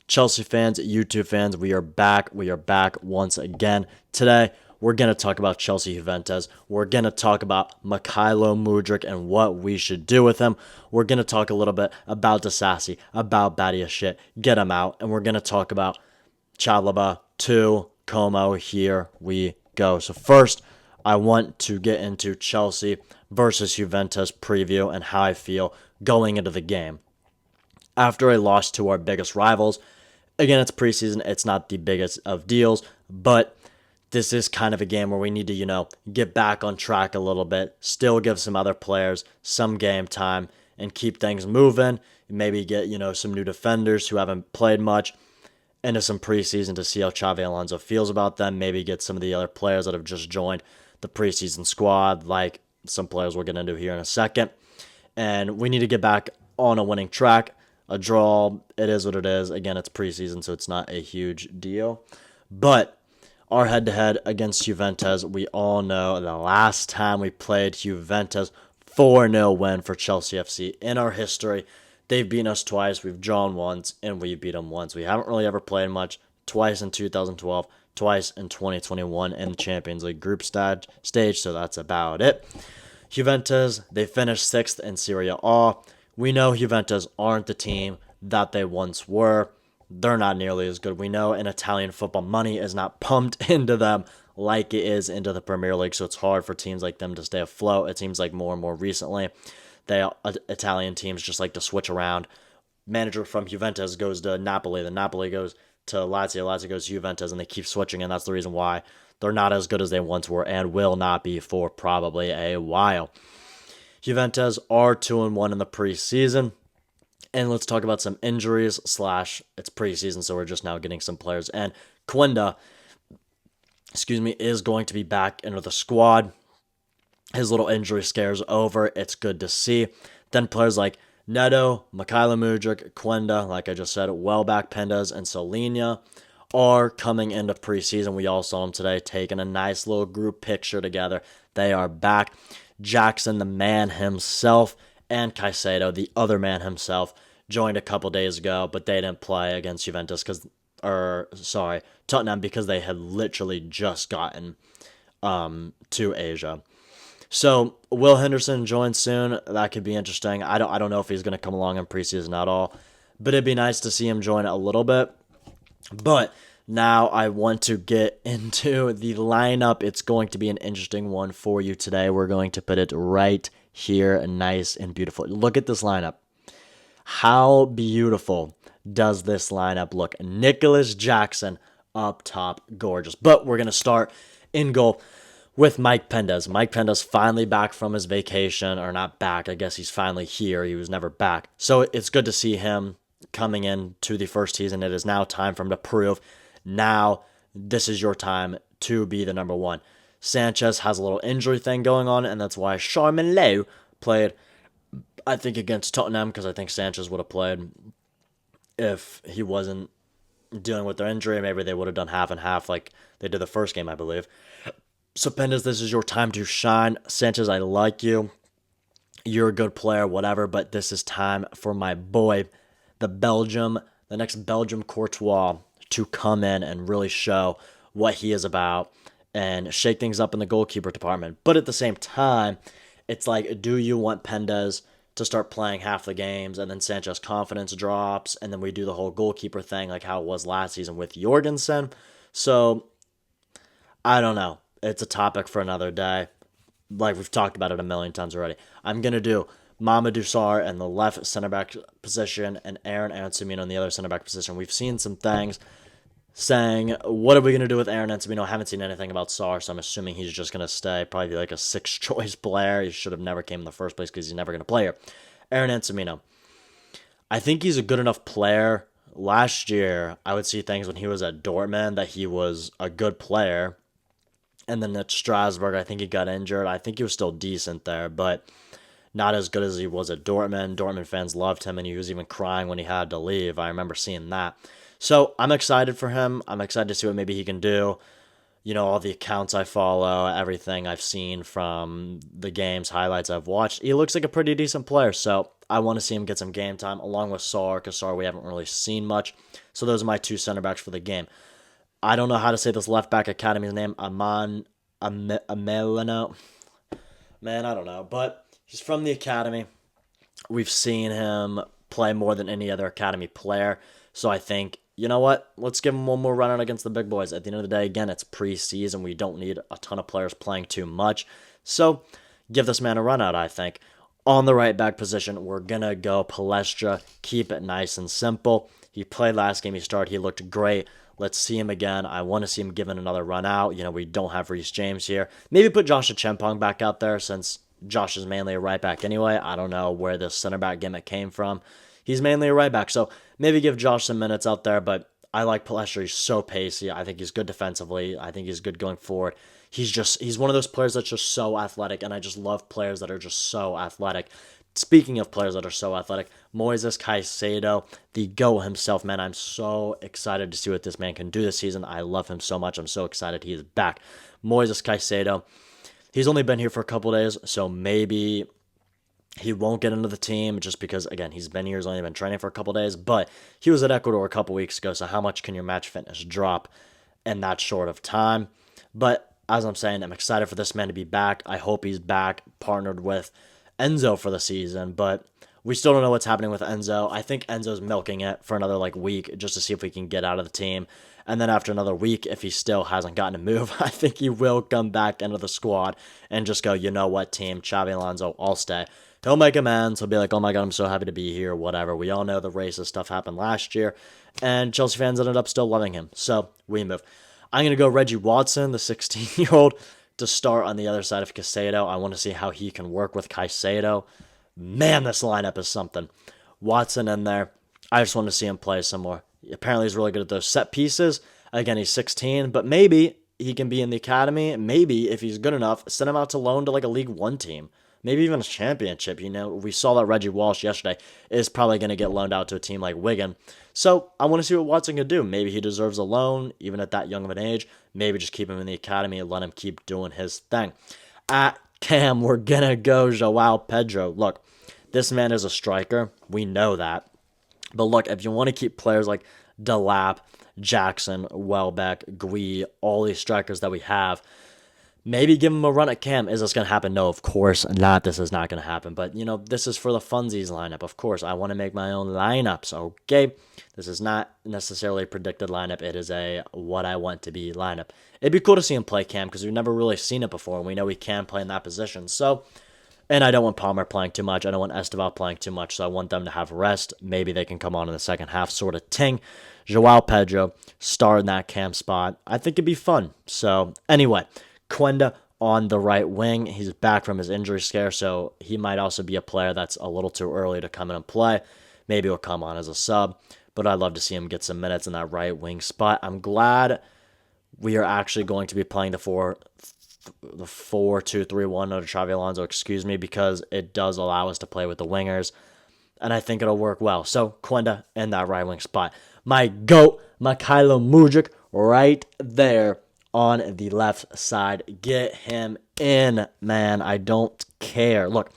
Chelsea fans, YouTube fans, we are back. We are back once again. Today, we're going to talk about Chelsea Juventus. We're going to talk about Mykhailo Mudryk and what we should do with him. We're going to talk a little bit about Disasi, about Badia shit, get him out. And we're going to talk about Chalaba to Como. Here we go. So first, I want to get into Chelsea versus Juventus preview and how I feel going into the game. After a loss to our biggest rivals, again, it's preseason. It's not the biggest of deals, but this is kind of a game where we need to, get back on track a little bit, still give some other players some game time and keep things moving. Maybe get, some new defenders who haven't played much into some preseason to see how Xavi Alonso feels about them. Maybe get some of the other players that have just joined the preseason squad, like some players we'll get into here in a second. And we need to get back on a winning track. A draw, it is what it is. Again, it's preseason, so it's not a huge deal. But our head-to-head against Juventus, we all know the last time we played Juventus, 4-0 win for Chelsea FC. In our history, they've beaten us twice, we've drawn once, and we beat them once. We haven't really ever played much, twice in 2012, twice in 2021 in the Champions League group stage, so that's about it. Juventus, they finished 6th in Serie A. We know Juventus aren't the team that they once were. They're not nearly as good. We know in Italian football, money is not pumped into them like it is into the Premier League, so it's hard for teams like them to stay afloat. It seems like more and more recently, Italian teams just like to switch around. Manager from Juventus goes to Napoli, then Napoli goes to Lazio, Lazio goes to Juventus, and they keep switching, and that's the reason why they're not as good as they once were and will not be for probably a while. Juventus are 2-1 in the preseason. And let's talk about some injuries / it's preseason, so we're just now getting some players. And Quenda, is going to be back into the squad. His little injury scare's over. It's good to see. Then players like Neto, Mykhailo Mudryk, Quenda, like I just said, Welbeck, Pendas, and Solinia are coming into preseason. We all saw them today taking a nice little group picture together. They are back. Jackson, the man himself, and Caicedo, the other man himself, joined a couple days ago, but they didn't play against Tottenham because they had literally just gotten to Asia. So Will Henderson joins soon. That could be interesting. I don't know if he's going to come along in preseason at all, but it'd be nice to see him join a little bit. But now I want to get into the lineup. It's going to be an interesting one for you today. We're going to put it right here, nice and beautiful. Look at this lineup. How beautiful does this lineup look? Nicholas Jackson up top, gorgeous. But we're going to start in goal with Mike Pendas. Mike Pendas finally back from his vacation, or not back, I guess he's finally here. He was never back. So it's good to see him coming in to the first season. It is now time for him to prove. Now, this is your time to be the number one. Sanchez has a little injury thing going on, and that's why Charmin Leu played, I think, against Tottenham, because I think Sanchez would have played if he wasn't dealing with their injury. Maybe they would have done half and half like they did the first game, I believe. So, Pendas, this is your time to shine. Sanchez, I like you. You're a good player, whatever, but this is time for my boy, the next Belgium Courtois, to come in and really show what he is about and shake things up in the goalkeeper department. But at the same time, it's like, do you want Pendas to start playing half the games and then Sanchez confidence drops and then we do the whole goalkeeper thing like how it was last season with Jorgensen? So, I don't know. It's a topic for another day. Like we've talked about it a million times already. I'm going to do Mamadou Sarr in the left center back position and Aaron Ansumino in the other center back position. We've seen some things saying, what are we going to do with Aaron Ansumino? I haven't seen anything about Sarr, so I'm assuming he's just going to stay, probably like a sixth choice player. He should have never came in the first place because he's never going to play here. Aaron Ansumino, I think he's a good enough player. Last year, I would see things when he was at Dortmund that he was a good player. And then at Strasbourg, I think he got injured. I think he was still decent there, but not as good as he was at Dortmund. Dortmund fans loved him, and he was even crying when he had to leave. I remember seeing that. So I'm excited for him. I'm excited to see what maybe he can do. All the accounts I follow, everything I've seen from the games, highlights I've watched, he looks like a pretty decent player. So I want to see him get some game time along with Sarr, because Sarr we haven't really seen much. So those are my two center backs for the game. I don't know how to say this left back academy's name. Amelino. Man, I don't know. But he's from the academy. We've seen him play more than any other academy player. So I think, you know what? Let's give him one more run out against the big boys. At the end of the day, again, it's preseason. We don't need a ton of players playing too much. So give this man a run out, I think. On the right back position, we're going to go Palestra. Keep it nice and simple. He played last game he started. He looked great. Let's see him again. I want to see him given another run out. You know, we don't have Reece James here. Maybe put Josh Chempong back out there since Josh is mainly a right back anyway. I don't know where this center back gimmick came from. He's mainly a right back, so maybe give Josh some minutes out there, but I like Palestra. He's so pacey. I think he's good defensively. I think he's good going forward. He's one of those players that's just so athletic, and I just love players that are just so athletic. Speaking of players that are so athletic, Moises Caicedo, the GOAT himself, man, I'm so excited to see what this man can do this season. I love him so much. I'm so excited he is back. Moises Caicedo, he's only been here for a couple days, so maybe he won't get into the team just because, again, he's been here, he's only been training for a couple days, but he was at Ecuador a couple weeks ago, so how much can your match fitness drop in that short of time? But as I'm saying, I'm excited for this man to be back. I hope he's back, partnered with Enzo for the season, but we still don't know what's happening with Enzo. I think Enzo's milking it for another week just to see if we can get out of the team. And then after another week, if he still hasn't gotten a move, I think he will come back into the squad and just go, you know what, team, Xabi Alonso, I'll stay. He'll make amends. He'll be like, oh my God, I'm so happy to be here, whatever. We all know the racist stuff happened last year, and Chelsea fans ended up still loving him. So we move. I'm going to go Reggie Watson, the 16-year-old, to start on the other side of Caicedo. I want to see how he can work with Caicedo. Man, this lineup is something. Watson in there. I just want to see him play some more. Apparently, he's really good at those set pieces. Again, he's 16, but maybe he can be in the academy. Maybe, if he's good enough, send him out to loan to a League One team. Maybe even a championship. You know, we saw that Reggie Walsh yesterday is probably going to get loaned out to a team like Wigan. So I want to see what Watson can do. Maybe he deserves a loan, even at that young of an age. Maybe just keep him in the academy and let him keep doing his thing. At Cam, we're going to go Joao Pedro. Look, this man is a striker. We know that. But look, if you want to keep players like Delap, Jackson, Welbeck, Gui, all these strikers that we have, maybe give him a run at Cam. Is this going to happen? No, of course not. This is not going to happen. But, you know, this is for the funsies lineup. Of course, I want to make my own lineups, okay? This is not necessarily a predicted lineup. It is a what I want to be lineup. It'd be cool to see him play Cam because we've never really seen it before, and we know he can play in that position. So, and I don't want Palmer playing too much. I don't want Esteval playing too much, so I want them to have rest. Maybe they can come on in the second half, sort of ting. Joao Pedro, start in that Cam spot. I think it'd be fun. So, anyway, Quenda on the right wing. He's back from his injury scare, so he might also be a player that's a little too early to come in and play. Maybe he'll come on as a sub, but I'd love to see him get some minutes in that right wing spot. I'm glad we are actually going to be playing the 4-2-3-1 under Xabi Alonso, because it does allow us to play with the wingers, and I think it'll work well. So Quenda in that right wing spot. My GOAT, Mykhailo Mudryk, right there on the left side. Get him in, man. I don't care. Look,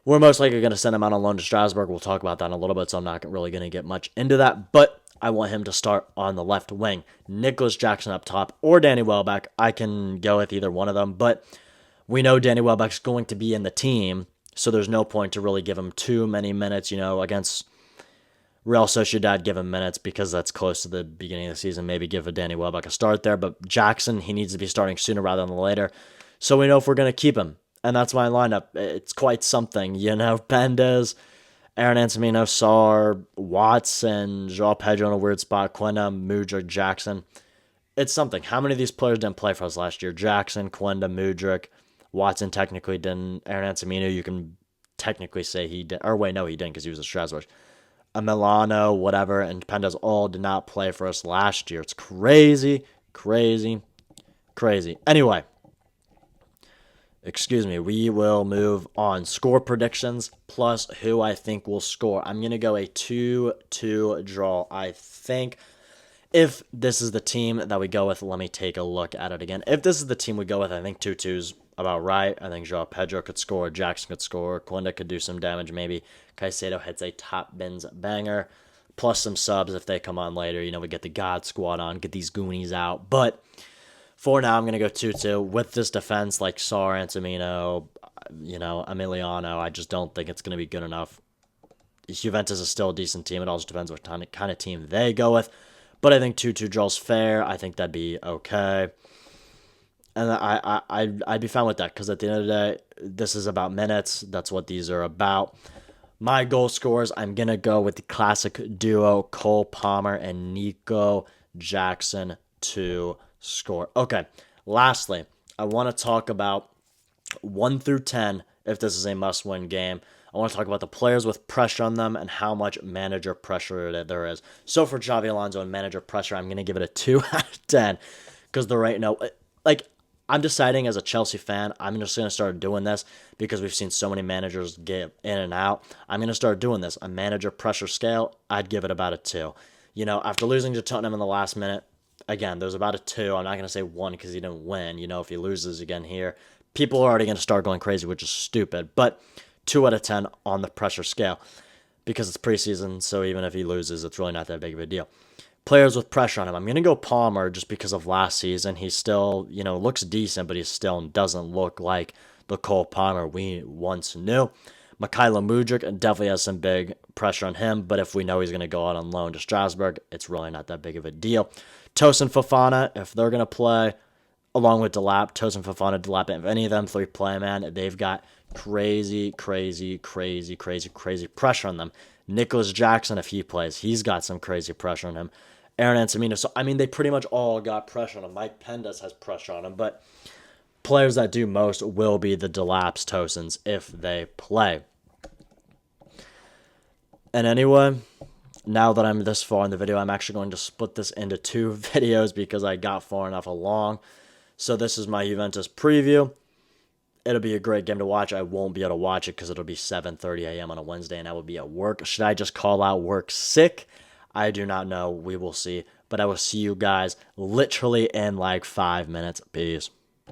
we're most likely going to send him out on loan to Strasbourg. We'll talk about that in a little bit, so I'm not really going to get much into that. But I want him to start on the left wing. Nicholas Jackson up top or Danny Welbeck. I can go with either one of them. But we know Danny Welbeck's going to be in the team, so there's no point to really give him too many minutes, against Real Sociedad, give him minutes because that's close to the beginning of the season. Maybe give a Danny Welbeck a start there. But Jackson, he needs to be starting sooner rather than later. So we know if we're going to keep him. And that's my lineup. It's quite something. Pendes, Aaron Ansamino, Sarr, Watson, Joao Pedro in a weird spot, Quenda, Mudryk, Jackson. It's something. How many of these players didn't play for us last year? Jackson, Quenda, Mudryk, Watson technically didn't. Aaron Ansamino, you can technically say he did. Or wait, no, he didn't because he was at Strasbourg. A Milano, whatever, and Pendes all did not play for us last year. It's crazy, crazy, crazy. Anyway, we will move on. Score predictions plus who I think will score. I'm going to go a 2-2 draw, I think. If this is the team that we go with, let me take a look at it again. If this is the team we go with, I think 2-2's about right. I think Joao Pedro could score, Jackson could score, Quinda could do some damage maybe. Caicedo hits a top bins banger, plus some subs if they come on later. You know, we get the God Squad on, get these Goonies out. But for now, I'm going to go 2-2 with this defense like Sar, Antamino, you know, Emiliano. I just don't think it's going to be good enough. Juventus is still a decent team. It also depends what kind of team they go with. But I think 2-2 draw's fair. I think that'd be okay. And I'd be fine with that because at the end of the day, this is about minutes. That's what these are about. My goal scorers, I'm going to go with the classic duo, Cole Palmer and Nico Jackson to score. Okay, lastly, I want to talk about 1 through 10 if this is a must-win game. I want to talk about the players with pressure on them and how much manager pressure there is. So for Xabi Alonso and manager pressure, I'm going to give it a 2 out of 10 because the right now, like, I'm deciding as a Chelsea fan, I'm just going to start doing this because we've seen so many managers get in and out. I'm going to start doing this. A manager pressure scale, I'd give it about a 2. You know, after losing to Tottenham in the last minute, again, there's about a 2. I'm not going to say 1 because he didn't win. You know, if he loses again here, people are already going to start going crazy, which is stupid. But 2 out of 10 on the pressure scale because it's preseason, so even if he loses, it's really not that big of a deal. Players with pressure on him. I'm going to go Palmer just because of last season. He still, you know, looks decent, but he still doesn't look like the Cole Palmer we once knew. Mikhailo Mudryk definitely has some big pressure on him, but if we know he's going to go out on loan to Strasbourg, it's really not that big of a deal. Tosin Fofana, if they're going to play along with Delap, Tosin Fofana, Delap, if any of them 3 play, man, they've got crazy pressure on them. Nicholas Jackson, if he plays, he's got some crazy pressure on him. Aaron Antamino. So, I mean, they pretty much all got pressure on him. Mike Pendas has pressure on him, but players that do most will be the Delaps, Tosins, if they play. And anyway, now that I'm this far in the video, I'm actually going to split this into 2 videos because I got far enough along. So this is my Juventus preview. It'll be a great game to watch. I won't be able to watch it because it'll be 7:30 a.m. on a Wednesday, and I will be at work. Should I just call out work sick? I do not know. We will see. But I will see you guys literally in like 5 minutes. Peace.